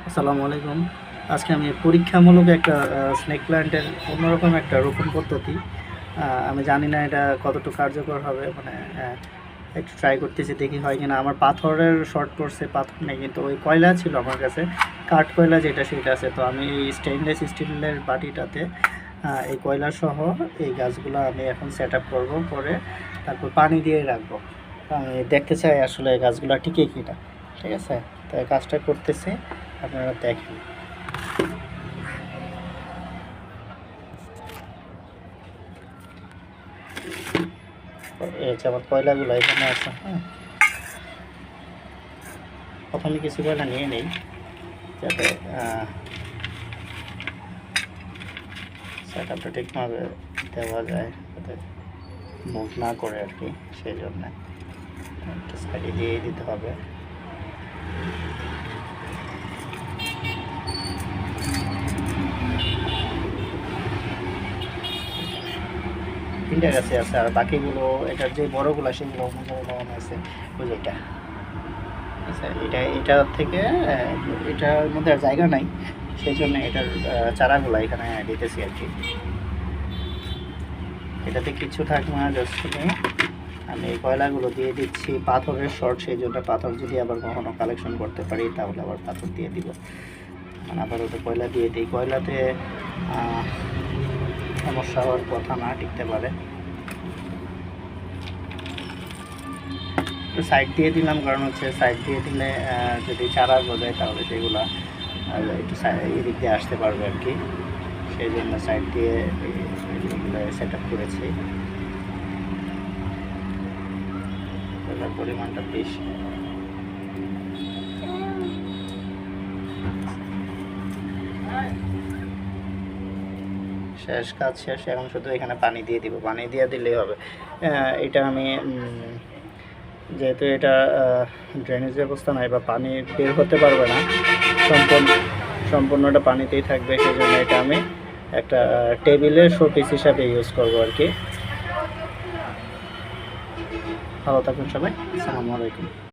আসসালামু আলাইকুম। আজকে আমি পরীক্ষামূলক একটা স্নেক প্ল্যান্টের অন্যরকম একটা রোপণ পদ্ধতি, আমি জানি না এটা কতটুকু কার্যকর হবে। মানে একটু ট্রাই করতেছি, দেখি হয় কিনা। আমার পাথরের শর্ট পড়ছে, পাথর নেই, কিন্তু ওই কয়লা ছিল আমার কাছে, কাঠ কয়লা যেটা সেটা আছে। তো আমি এই স্টেনলেস স্টিলের বাটিটাতে এই কয়লা সহ এই গাছগুলো আমি এখন সেট আপ করবো, করে তারপর পানি দিয়ে রাখবো। আমি দেখতে চাই আসলে গাছগুলো টিকে কিনা। ঠিক আছে, তো এই কাজটা করতেছি, আপনারা দেখেন। এই হচ্ছে আমার কয়লাগুলো এখানে আছে। হ্যাঁ, প্রথমে কিছু কয়লা নিয়ে নেই যাতে সেট আপটা ঠিকভাবে দেওয়া যায়, যাতে মুভ না করে আর কি। সেই জন্য একটা সাইডে দিয়ে দিতে হবে। তিনটা গাছে আছে, আর বাকিগুলো এটার যে বড়গুলো সেগুলো মনে আছে। ওই যে এটা, আচ্ছা, এটার থেকে এটার মধ্যে আর জায়গা নাই, সেই জন্য এটার চারাগুলো এখানে দিতেছি আর কি। এটাতে কিছু থাকবে না, জাস্ট আমি এই কয়লাগুলো দিয়ে দিচ্ছি। পাথরের শর্ট, সেই জন্য পাথর যদি আবার কখনো কালেকশন করতে পারি তাহলে আবার পাথর দিয়ে দিব। মানে আপাতত কয়লা দিয়ে দিই, কয়লাতে সমস্যা হওয়ার কথা না, টিকতে পারে। একটু সাইড দিয়ে দিলাম, কারণ হচ্ছে সাইড দিয়ে দিলে যদি চারা গজায় তাহলে সেগুলো একটু এদিক দিয়ে আসতে পারবে আর কি। সেই জন্য সাইড দিয়ে এগুলো সেট আপ করেছি। পরিমাণটা বেশি। শেষ কাজ শেষ, এখন শুধু এখানে পানি দিয়ে দিব, পানি দিয়ে দিলেই হবে। এটা আমি যেহেতু এটা ড্রেনেজ ব্যবস্থা নাই বা পানি বের হতে পারবে না, সম্পূর্ণটা পানিতেই থাকবে, সেই জন্য এটা আমি একটা টেবিলের শোপিস হিসাবে ইউজ করবো আর কি। ভালো থাকুন সবাই, আসসালামু আলাইকুম।